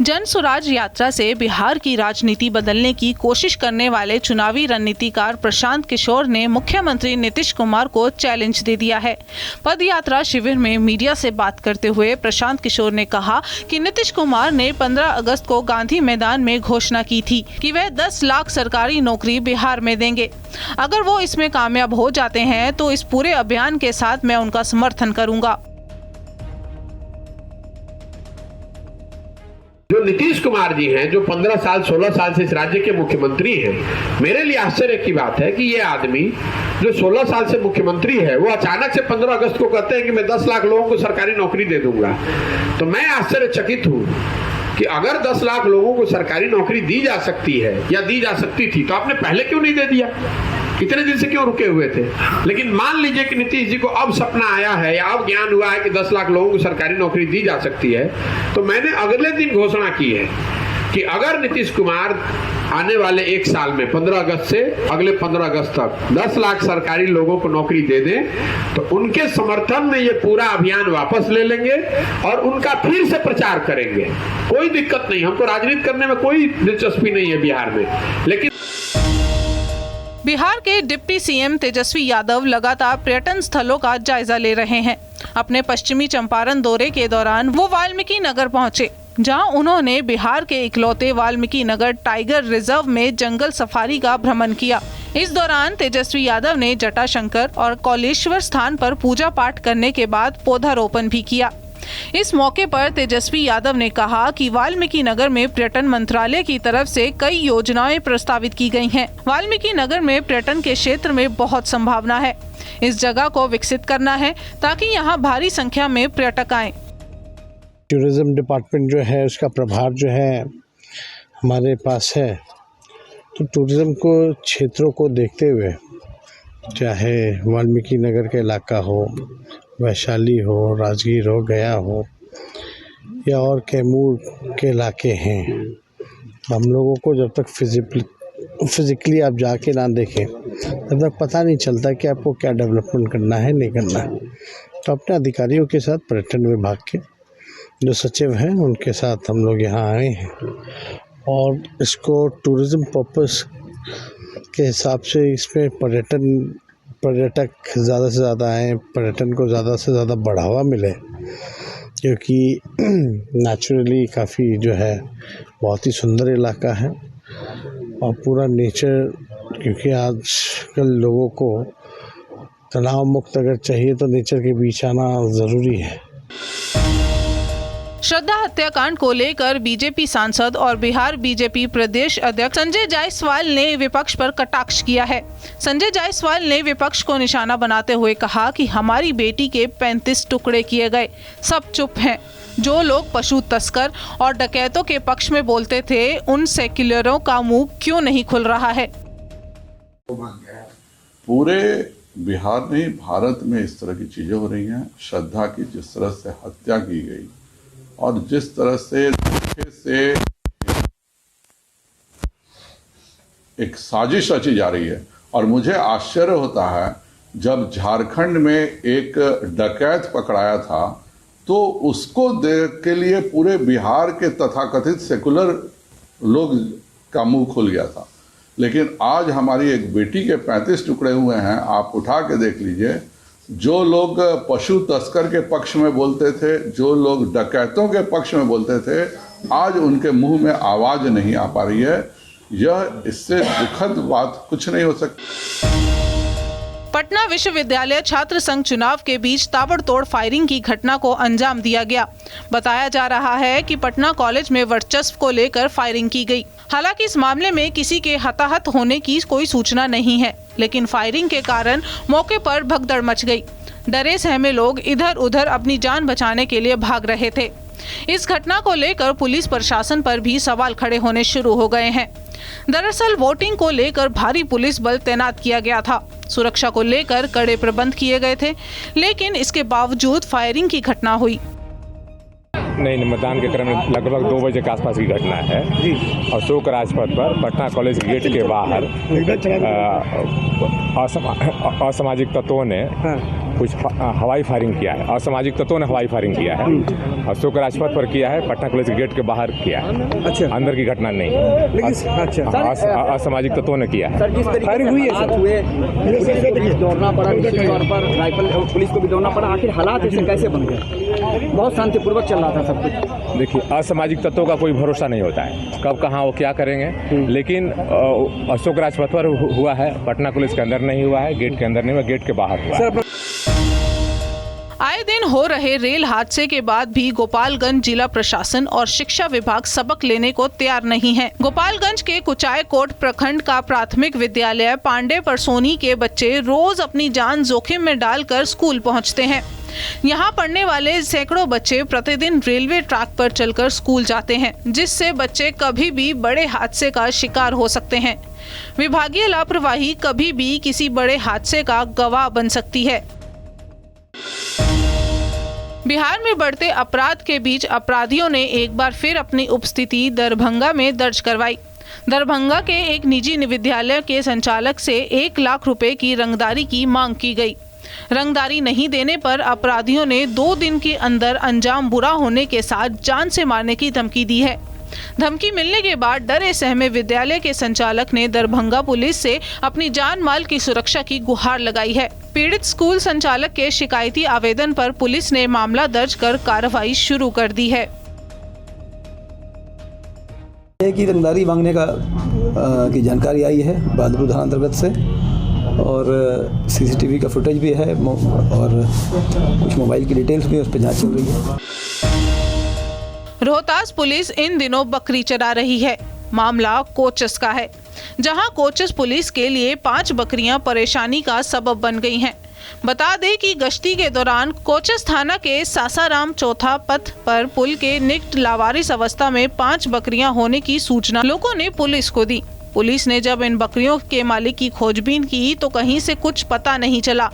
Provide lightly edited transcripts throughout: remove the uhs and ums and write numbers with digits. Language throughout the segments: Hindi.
जन स्वराज यात्रा से बिहार की राजनीति बदलने की कोशिश करने वाले चुनावी रणनीतिकार प्रशांत किशोर ने मुख्यमंत्री नीतीश कुमार को चैलेंज दे दिया है। पद यात्रा शिविर में मीडिया से बात करते हुए प्रशांत किशोर ने कहा कि नीतीश कुमार ने 15 अगस्त को गांधी मैदान में घोषणा की थी कि वह 10 लाख सरकारी नौकरी बिहार में देंगे। अगर वो इसमें कामयाब हो जाते हैं तो इस पूरे अभियान के साथ मैं उनका समर्थन करूंगा। जो नीतीश कुमार जी हैं, जो 15 साल 16 साल से इस राज्य के मुख्यमंत्री हैं, मेरे लिए आश्चर्य की बात है कि ये आदमी जो 16 साल से मुख्यमंत्री है, वो अचानक से 15 अगस्त को कहते हैं कि मैं 10 लाख लोगों को सरकारी नौकरी दे दूंगा। तो मैं आश्चर्यचकित हूं कि अगर 10 लाख लोगों को सरकारी नौकरी दी जा सकती है या दी जा सकती थी तो आपने पहले क्यों नहीं दे दिया? इतने दिन से क्यों रुके हुए थे? लेकिन मान लीजिए कि नीतीश जी को अब सपना आया है या अब ज्ञान हुआ है कि 10 लाख लोगों को सरकारी नौकरी दी जा सकती है, तो मैंने अगले दिन घोषणा की है कि अगर नीतीश कुमार आने वाले 1 साल में 15 अगस्त से अगले 15 अगस्त तक 10 लाख सरकारी लोगों को नौकरी दे दें तो उनके समर्थन में ये पूरा अभियान वापस ले लेंगे और उनका फिर से प्रचार करेंगे। कोई दिक्कत नहीं, हमको राजनीति करने में कोई दिलचस्पी नहीं है बिहार में। लेकिन बिहार के डिप्टी सीएम तेजस्वी यादव लगातार पर्यटन स्थलों का जायजा ले रहे हैं। अपने पश्चिमी चंपारण दौरे के दौरान वो वाल्मीकि नगर पहुंचे, जहां उन्होंने बिहार के इकलौते वाल्मीकि नगर टाइगर रिजर्व में जंगल सफारी का भ्रमण किया। इस दौरान तेजस्वी यादव ने जटाशंकर और कौलेश्वर स्थान पर पूजा पाठ करने के बाद पौधारोपण भी किया। इस मौके पर तेजस्वी यादव ने कहा कि वाल्मीकि नगर में पर्यटन मंत्रालय की तरफ से कई योजनाएं प्रस्तावित की गई हैं। वाल्मीकि नगर में पर्यटन के क्षेत्र में बहुत संभावना है। इस जगह को विकसित करना है ताकि यहां भारी संख्या में पर्यटक आएं। टूरिज्म डिपार्टमेंट जो है उसका प्रभार जो है हमारे पास है, तो टूरिज्म को क्षेत्रों को देखते हुए, चाहे वाल्मीकि नगर का इलाका हो, वैशाली हो, राजगीर हो, गया हो या और कैमूर के इलाके हैं, हम लोगों को जब तक फिजिकली आप जाके ना देखें तब तक पता नहीं चलता कि आपको क्या डेवलपमेंट करना है, नहीं करना है। तो अपने अधिकारियों के साथ पर्यटन विभाग के जो सचिव हैं उनके साथ हम लोग यहाँ आए हैं और इसको टूरिज़्म पर्पस के हिसाब से इसमें पर्यटक ज़्यादा से ज़्यादा आएँ, पर्यटन को ज़्यादा से ज़्यादा बढ़ावा मिले, क्योंकि नेचुरली काफ़ी जो है बहुत ही सुंदर इलाका है और पूरा नेचर, क्योंकि आजकल लोगों को तनाव मुक्त अगर चाहिए तो नेचर के बीच आना ज़रूरी है। श्रद्धा हत्याकांड को लेकर बीजेपी सांसद और बिहार बीजेपी प्रदेश अध्यक्ष संजय जायसवाल ने विपक्ष पर कटाक्ष किया है। संजय जायसवाल ने विपक्ष को निशाना बनाते हुए कहा कि हमारी बेटी के 35 टुकड़े किए गए, सब चुप हैं। जो लोग पशु तस्कर और डकैतों के पक्ष में बोलते थे, उन सेक्युलरों का मुंह क्यों नहीं खुल रहा है? पूरे बिहार में, भारत में इस तरह की चीजें हो रही हैं। श्रद्धा की जिस तरह से हत्या की गई और जिस तरह से एक साजिश रची जा रही है, और मुझे आश्चर्य होता है जब झारखंड में एक डकैत पकड़ाया था तो उसको देख के लिए पूरे बिहार के तथाकथित सेकुलर लोग का मुंह खुल गया था। लेकिन आज हमारी एक बेटी के 35 टुकड़े हुए हैं। आप उठा के देख लीजिए, जो लोग पशु तस्कर के पक्ष में बोलते थे, जो लोग डकैतों के पक्ष में बोलते थे, आज उनके मुंह में आवाज नहीं आ पा रही है। यह इससे दुखद बात कुछ नहीं हो सकती। पटना विश्वविद्यालय छात्र संघ चुनाव के बीच ताबड़तोड़ फायरिंग की घटना को अंजाम दिया गया। बताया जा रहा है कि पटना कॉलेज में वर्चस्व को लेकर फायरिंग की गई। हालांकि इस मामले में किसी के हताहत होने की कोई सूचना नहीं है, लेकिन फायरिंग के कारण मौके पर भगदड़ मच गई। डरे सहमे लोग इधर उधर अपनी जान बचाने के लिए भाग रहे थे। इस घटना को लेकर पुलिस प्रशासन पर भी सवाल खड़े होने शुरू हो गए हैं। दरअसल वोटिंग को लेकर भारी पुलिस बल तैनात किया गया था। सुरक्षा को लेकर कड़े प्रबंध किए गए थे, लेकिन इसके बावजूद फायरिंग की घटना हुई। नहीं, मतदान के क्रम में लगभग 2 बजे के आसपास की घटना है अशोक राजपथ पर पटना कॉलेज गेट के बाहर असामाजिक तत्वों ने कुछ हवाई फायरिंग किया है। असामाजिक तत्वों ने हवाई फायरिंग किया है। अशोक राजपथ पर किया है, पटना कॉलेज के गेट के बाहर किया है। अच्छा, अंदर की घटना नहीं है, लेकिन असामाजिक तत्वों ने किया है। सर, किस तरीके से हुई है हालात हुए, पुलिस को दौड़ना पड़ा, निश्चित तौर पर राइफल पुलिस को भी दौड़ना पड़ा, आखिर हालात ऐसे कैसे बन गए? बहुत शांतिपूर्वक चल रहा था सब कुछ। देखिए, असामाजिक तत्वों का कोई भरोसा नहीं होता है, कब कहाँ वो क्या करेंगे। लेकिन अशोक राजपथ पर हुआ है, पटना कॉलेज के अंदर नहीं हुआ है, गेट के अंदर नहीं हुआ, गेट के बाहर हुआ है। आए दिन हो रहे रेल हादसे के बाद भी गोपालगंज जिला प्रशासन और शिक्षा विभाग सबक लेने को तैयार नहीं है। गोपालगंज के कुचायकोट प्रखंड का प्राथमिक विद्यालय पांडे परसोनी के बच्चे रोज अपनी जान जोखिम में डालकर स्कूल पहुंचते हैं। यहाँ पढ़ने वाले सैकड़ों बच्चे प्रतिदिन रेलवे ट्रैक पर चलकर स्कूल जाते हैं, जिससे बच्चे कभी भी बड़े हादसे का शिकार हो सकते हैं। विभागीय लापरवाही कभी भी किसी बड़े हादसे का गवाह बन सकती है। बिहार में बढ़ते अपराध के बीच अपराधियों ने एक बार फिर अपनी उपस्थिति दरभंगा में दर्ज करवाई। दरभंगा के एक निजी विद्यालय के संचालक से 1 लाख रुपए की रंगदारी की मांग की गई। रंगदारी नहीं देने पर अपराधियों ने 2 दिन के अंदर अंजाम बुरा होने के साथ जान से मारने की धमकी दी है। धमकी मिलने के बाद डरे सहमे विद्यालय के संचालक ने दरभंगा पुलिस से अपनी जान माल की सुरक्षा की गुहार लगाई है। पीड़ित स्कूल संचालक के शिकायती आवेदन पर पुलिस ने मामला दर्ज कर कार्रवाई शुरू कर दी है। की रंगदारी मांगने का की जानकारी आई है बहादुरपुर थाना अंतर्गत से, और सीसीटीवी का फुटेज भी है और कुछ मोबाइल की डिटेल्स भी उस पर जांच चल रही है। रोहतास पुलिस इन दिनों बकरी चरा रही है। मामला कोचस का है, जहां कोचस पुलिस के लिए 5 बकरियां परेशानी का सबब बन गई हैं। बता दें कि गश्ती के दौरान कोचस थाना के सासाराम चौथा पथ पर पुल के निकट लावारिस अवस्था में 5 बकरियां होने की सूचना लोगों ने पुलिस को दी। पुलिस ने जब इन बकरियों के मालिक की खोजबीन की तो कहीं से कुछ पता नहीं चला।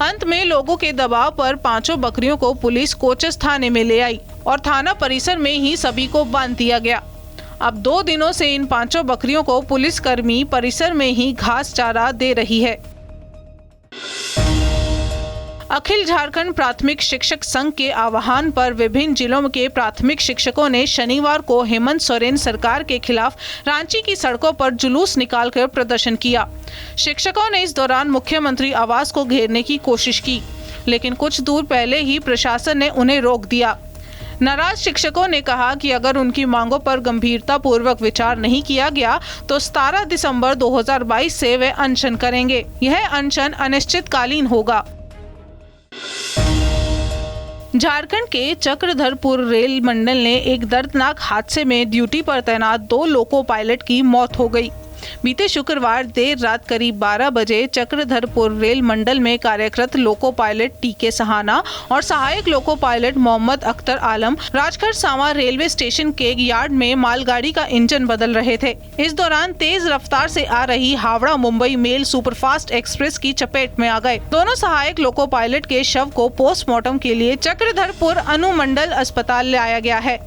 अंत में लोगों के दबाव पर 5 बकरियों को पुलिस कोचस थाने में ले आई और थाना परिसर में ही सभी को बांध दिया गया। अब 2 दिनों से इन 5 बकरियों को पुलिसकर्मी परिसर में ही घास चारा दे रही है। अखिल झारखंड प्राथमिक शिक्षक संघ के आह्वान पर विभिन्न जिलों के प्राथमिक शिक्षकों ने शनिवार को हेमंत सोरेन सरकार के खिलाफ रांची की सड़कों पर जुलूस निकालकर प्रदर्शन किया। शिक्षकों ने इस दौरान मुख्यमंत्री आवास को घेरने की कोशिश की, लेकिन कुछ दूर पहले ही प्रशासन ने उन्हें रोक दिया। नाराज शिक्षकों ने कहा कि अगर उनकी मांगों पर गंभीरतापूर्वक विचार नहीं किया गया तो 17 दिसंबर 2022 से वे अनशन करेंगे। यह अनशन अनिश्चितकालीन होगा। झारखंड के चक्रधरपुर रेल मंडल ने एक दर्दनाक हादसे में ड्यूटी पर तैनात 2 लोको पायलट की मौत हो गई। बीते शुक्रवार देर रात करीब 12 बजे चक्रधरपुर रेल मंडल में कार्यरत लोको पायलट टीके सहाना और सहायक लोको पायलट मोहम्मद अख्तर आलम राजगढ़ सावा रेलवे स्टेशन के यार्ड में मालगाड़ी का इंजन बदल रहे थे। इस दौरान तेज रफ्तार से आ रही Howrah Mumbai mail superfast express की चपेट में आ गए। दोनों सहायक लोको पायलट के शव को पोस्टमार्टम के लिए चक्रधरपुर अनुमंडल अस्पताल लाया गया है।